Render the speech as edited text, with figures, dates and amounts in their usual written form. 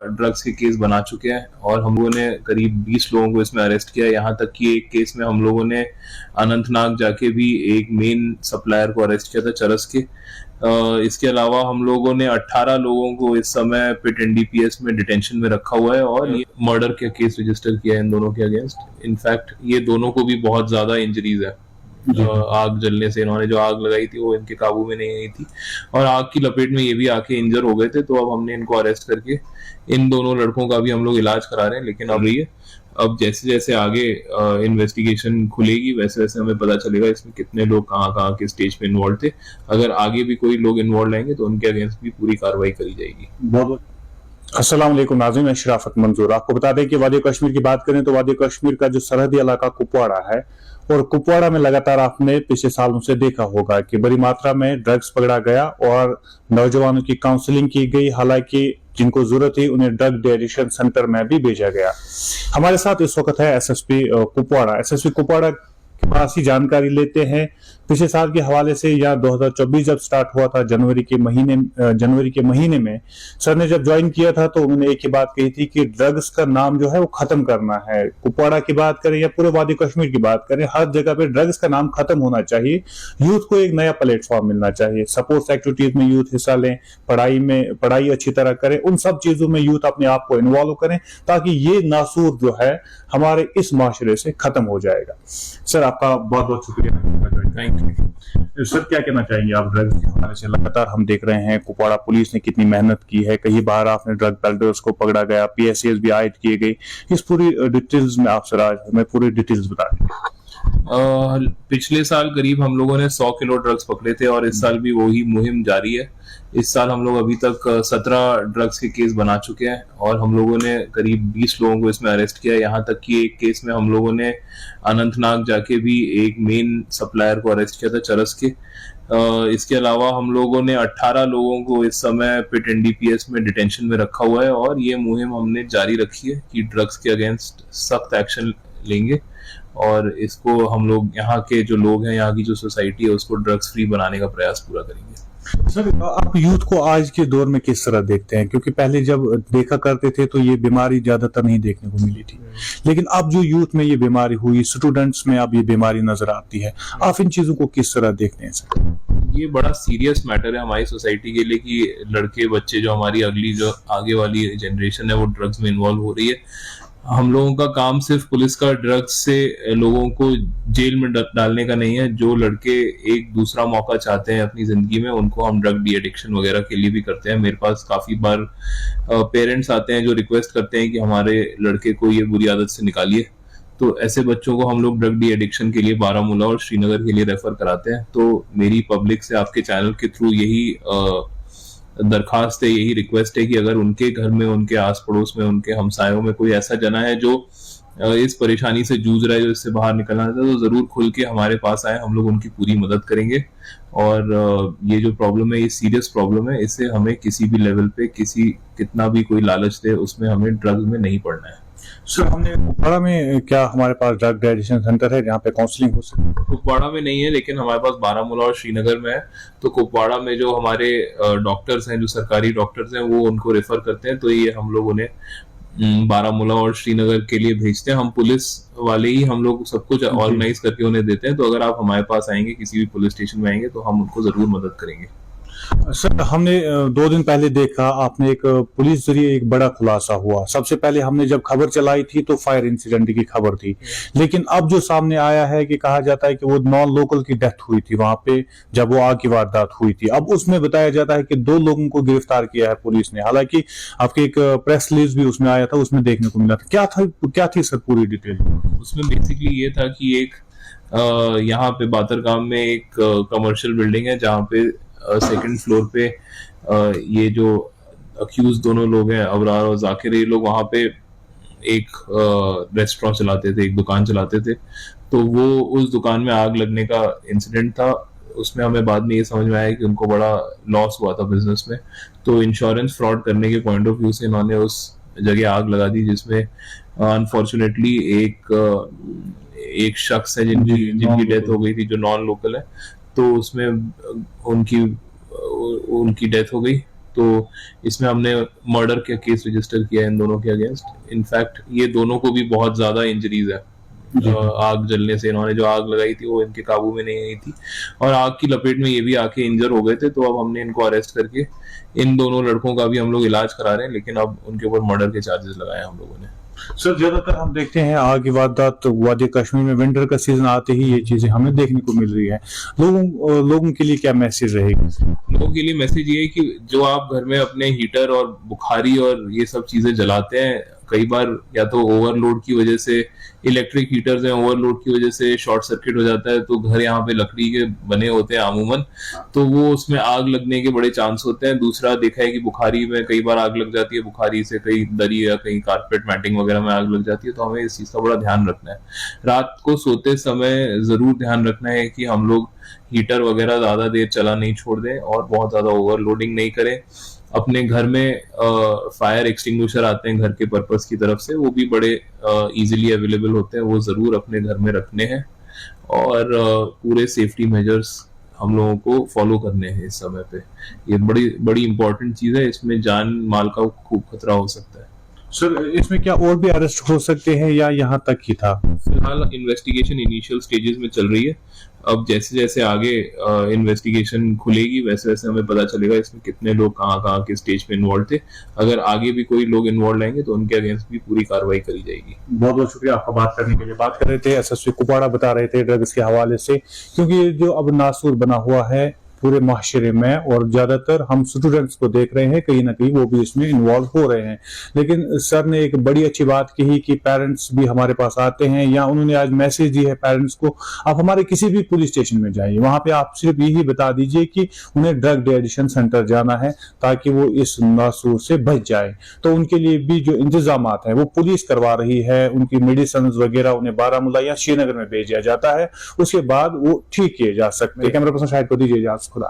Drugs के case बना चुके हैं और हम लोगों ने करीब 20 लोगों को इसमें अरेस्ट किया। यहाँ तक कि एक केस में हम लोगों ने अनंतनाग जाके भी एक मेन सप्लायर को अरेस्ट किया था चरस के। इसके अलावा हम लोगों ने 18 लोगों को इस समय पिट एनडीपीएस में डिटेंशन में रखा हुआ है और ये मर्डर का केस रजिस्टर किया है इन दोनों के अगेंस्ट। इनफैक्ट ये दोनों को भी बहुत ज्यादा इंजरीज है। आग जलने से, इन्होंने जो आग लगाई थी वो इनके काबू में नहीं आई थी और आग की लपेट में ये भी आके इंजर हो गए थे। तो अब हमने इनको अरेस्ट करके इन दोनों लड़कों का भी हम लोग इलाज करा रहे हैं। लेकिन अब जैसे जैसे आगे इन्वेस्टिगेशन खुलेगी वैसे वैसे हमें पता चलेगा इसमें कितने लोग कहाँ के स्टेज पे इन्वॉल्व थे। अगर आगे भी कोई लोग इन्वॉल्व रहेंगे तो उनके अगेंस्ट भी पूरी कार्रवाई करी जाएगी। बहुत अस्सलाम वालेकुम नाज़रीन, मैं शराफत मंजूर। आपको बता दें कि वादी कश्मीर की बात करें तो वादी कश्मीर का जो सरहदी इलाका कुपवाड़ा है और कुपवाड़ा में लगातार आपने पिछले सालों से देखा होगा कि बड़ी मात्रा में ड्रग्स पकड़ा गया और नौजवानों की काउंसलिंग की गई। हालांकि जिनको जरूरत थी उन्हें ड्रग डी एडिक्शन सेंटर में भी भेजा गया। हमारे साथ इस वक्त है एसएसपी कुपवाड़ा के पास ही जानकारी लेते हैं पिछले साल के हवाले से या 2024 जब स्टार्ट हुआ था जनवरी के महीने में सर ने जब ज्वाइन किया था तो उन्होंने एक ही बात कही थी कि ड्रग्स का नाम जो है वो खत्म करना है। कुपवाड़ा की बात करें या पूरे वादी कश्मीर की बात करें, हर जगह पे ड्रग्स का नाम खत्म होना चाहिए। यूथ को एक नया प्लेटफॉर्म मिलना चाहिए, स्पोर्ट्स एक्टिविटीज में यूथ हिस्सा लें, पढ़ाई अच्छी तरह करें, उन सब चीजों में यूथ अपने आप को इन्वॉल्व करें ताकि ये नासूर जो है हमारे इस माशरे से खत्म हो जाएगा। सर आपका बहुत बहुत शुक्रिया। सर क्या कहना चाहेंगे आप ड्रग्स के हवाले से? लगातार हम देख रहे हैं कुपवाड़ा पुलिस ने कितनी मेहनत की है, कई बार आपने ड्रग पेडलर्स को पकड़ा गया, पीएसएस भी आयद किए गए। इस पूरी डिटेल्स में आप सर आज हमें पूरी डिटेल्स बता दें। पिछले साल करीब हम लोगों ने 100 किलो ड्रग्स पकड़े थे और इस साल भी वही मुहिम जारी है। इस साल हम लोग अभी तक 17 ड्रग्स के केस बना चुके हैं और हम लोगों ने करीब 20 लोगों को इसमें अरेस्ट किया। यहाँ तक कि एक केस में हम लोगों ने अनंतनाग जाके भी एक मेन सप्लायर को अरेस्ट किया था चरस के। इसके अलावा हम लोगों ने 18 लोगों को इस समय पिट एनडीपीएस में डिटेंशन में रखा हुआ है और ये मुहिम हमने जारी रखी है कि ड्रग्स के अगेंस्ट सख्त एक्शन लेंगे और इसको हम लोग यहाँ के जो लोग हैं, यहाँ की जो सोसाइटी है उसको ड्रग्स फ्री बनाने का प्रयास पूरा करेंगे। सर आप यूथ को आज के दौर में किस तरह देखते हैं? क्योंकि पहले जब देखा करते थे तो ये बीमारी ज्यादातर नहीं देखने को मिली थी, लेकिन अब जो यूथ में ये बीमारी हुई, स्टूडेंट्स में अब ये बीमारी नजर आती है, आप इन चीजों को किस तरह देखते हैं सर? ये बड़ा सीरियस मैटर है हमारी सोसाइटी के लिए कि लड़के बच्चे जो हमारी अगली जो आगे वाली जनरेशन है वो ड्रग्स में इन्वॉल्व हो रही है। हम लोगों का काम सिर्फ पुलिस का ड्रग्स से लोगों को जेल में डालने का नहीं है। जो लड़के एक दूसरा मौका चाहते हैं अपनी जिंदगी में उनको हम ड्रग डी एडिक्शन वगैरह के लिए भी करते हैं। मेरे पास काफी बार पेरेंट्स आते हैं जो रिक्वेस्ट करते हैं कि हमारे लड़के को ये बुरी आदत से निकालिए। तो ऐसे बच्चों को हम लोग ड्रग डी एडिक्शन के लिए बारामूला और श्रीनगर के लिए रेफर कराते हैं। तो मेरी पब्लिक से आपके चैनल के थ्रू यही दरखास्त है, यही रिक्वेस्ट है कि अगर उनके घर में, उनके आस पड़ोस में, उनके हमसायों में कोई ऐसा जना है जो इस परेशानी से जूझ रहा है, जो इससे बाहर निकलना चाहता है, तो जरूर खुल के हमारे पास आए, हम लोग उनकी पूरी मदद करेंगे। और ये जो प्रॉब्लम है ये सीरियस प्रॉब्लम है, इससे हमें किसी भी लेवल पे कितना भी कोई लालच दे उसमें हमें ड्रग्स में नहीं पड़ना है। सर हमने कुपवाड़ा में क्या हमारे पास ड्रग डी एडिक्शन सेंटर है जहाँ पे काउंसलिंग हो सकती है? कुपवाड़ा में नहीं है लेकिन हमारे पास बारामूला और श्रीनगर में है। तो कुपवाड़ा में जो हमारे डॉक्टर्स हैं, जो सरकारी डॉक्टर्स हैं, वो उनको रेफर करते हैं। तो ये हम लोग उन्हें बारामूला और श्रीनगर के लिए भेजते हैं। हम पुलिस वाले ही हम लोग सब कुछ ऑर्गेनाइज करके उन्हें देते हैं। तो अगर आप हमारे पास आएंगे, किसी भी पुलिस स्टेशन में आएंगे, तो हम उनको जरूर मदद करेंगे। सर हमने 2 दिन पहले देखा आपने एक पुलिस जरिए एक बड़ा खुलासा हुआ। सबसे पहले हमने जब खबर चलाई थी तो फायर इंसिडेंट की खबर थी, लेकिन अब जो सामने आया है कि कहा जाता है कि वो नॉन लोकल की डेथ हुई थी वहां पे जब वो आग की वारदात हुई थी। अब उसमें बताया जाता है कि 2 लोगों को गिरफ्तार किया है पुलिस ने। हालांकि आपके एक प्रेस रिलीज भी उसमें आया था, उसमें देखने को मिला था। क्या थी सर पूरी डिटेल? उसमें बेसिकली ये था कि एक यहाँ पे बातरगाम में एक कमर्शियल बिल्डिंग है जहाँ पे सेकंड फ्लोर पे ये जो अक्यूज दोनों लोग हैं, अबरार और जाकिर, ये लोग वहां पे एक रेस्टोरेंट चलाते थे, एक दुकान चलाते थे। तो वो उस दुकान में आग लगने का इंसिडेंट था। उसमें हमें बाद में ये समझ में आया कि उनको बड़ा लॉस हुआ था बिजनेस में। तो इंश्योरेंस फ्रॉड करने के पॉइंट ऑफ व्यू से इन्होंने उस जगह आग लगा दी, जिसमें अनफॉर्चुनेटली एक शख्स है जिनकी डेथ हो गई थी, जो नॉन लोकल है। तो उसमें उनकी डेथ हो गई। तो इसमें हमने मर्डर का केस रजिस्टर किया है इन दोनों के अगेंस्ट। इनफैक्ट ये दोनों को भी बहुत ज्यादा इंजरीज है। आग जलने से, इन्होंने जो आग लगाई थी वो इनके काबू में नहीं आई थी और आग की लपेट में ये भी आके इंजर हो गए थे। तो अब हमने इनको अरेस्ट करके इन दोनों लड़कों का भी हम लोग इलाज करा रहे हैं, लेकिन अब उनके ऊपर मर्डर के चार्जेस लगाए हम लोगों ने। सर ज्यादातर हम देखते हैं आग की वारदात वादी कश्मीर में विंटर का सीजन आते ही ये चीजें हमें देखने को मिल रही है। लोगों के लिए क्या मैसेज रहेगी? लोगों के लिए मैसेज ये है कि जो आप घर में अपने हीटर और बुखारी और ये सब चीजें जलाते हैं, कई बार या तो ओवरलोड की वजह से, इलेक्ट्रिक हीटर्स हैं, ओवरलोड की वजह से शॉर्ट सर्किट हो जाता है। तो घर यहाँ पे लकड़ी के बने होते हैं अमूमन, तो वो उसमें आग लगने के बड़े चांस होते हैं। दूसरा देखा है कि बुखारी में कई बार आग लग जाती है, बुखारी से कहीं दरी या कहीं कारपेट मैटिंग वगैरह में आग लग जाती है। तो हमें इस चीज का बड़ा ध्यान रखना है। रात को सोते समय जरूर ध्यान रखना है कि हम लोग हीटर वगैरह ज्यादा देर चला नहीं छोड़ दें और बहुत ज्यादा ओवरलोडिंग नहीं करें। अपने घर में फायर एक्सटिंग्विशर आते हैं घर के पर्पस की तरफ से, वो भी बड़े इजीली अवेलेबल होते हैं, वो जरूर अपने घर में रखने हैं। और पूरे सेफ्टी मेजर्स हम लोगों को फॉलो करने हैं इस समय पे। ये बड़ी बड़ी इंपॉर्टेंट चीज है, इसमें जान माल का खूब खतरा हो सकता है। सर इसमें क्या और भी अरेस्ट हो सकते हैं या यहाँ तक ही था? फिलहाल इन्वेस्टिगेशन इनिशियल स्टेजेस में चल रही है। अब जैसे जैसे आगे इन्वेस्टिगेशन खुलेगी वैसे वैसे हमें पता चलेगा इसमें कितने लोग कहाँ के स्टेज पे इन्वॉल्व थे। अगर आगे भी कोई लोग इन्वॉल्व आएंगे तो उनके अगेंस्ट भी पूरी कार्रवाई करी जाएगी। बहुत बहुत शुक्रिया आपका बात करने के लिए। बात कर रहे थे एसएसपी कुपवाड़ा, बता रहे थे ड्रग्स के हवाले से, क्योंकि जो अब नासूर बना हुआ है पूरे माशरे में और ज्यादातर हम स्टूडेंट्स को देख रहे हैं कहीं ना कहीं वो भी इसमें इन्वॉल्व हो रहे हैं। लेकिन सर ने एक बड़ी अच्छी बात कही कि पेरेंट्स भी हमारे पास आते हैं, या उन्होंने आज मैसेज दी है पेरेंट्स को, आप हमारे किसी भी पुलिस स्टेशन में जाइए, वहां पे आप सिर्फ यही बता दीजिए कि उन्हें ड्रग डी एडिक्शन सेंटर जाना है ताकि वो इस नासूर से बच जाए। तो उनके लिए भी जो इंतजाम है वो पुलिस करवा रही है, उनकी मेडिसिन वगैरह उन्हें बारामूला या श्रीनगर में भेजा जाता है, उसके बाद वो ठीक किए जा सकते हैं। कैमरा पर्सन शाहिद को दीजिए इजाजत। खुदा।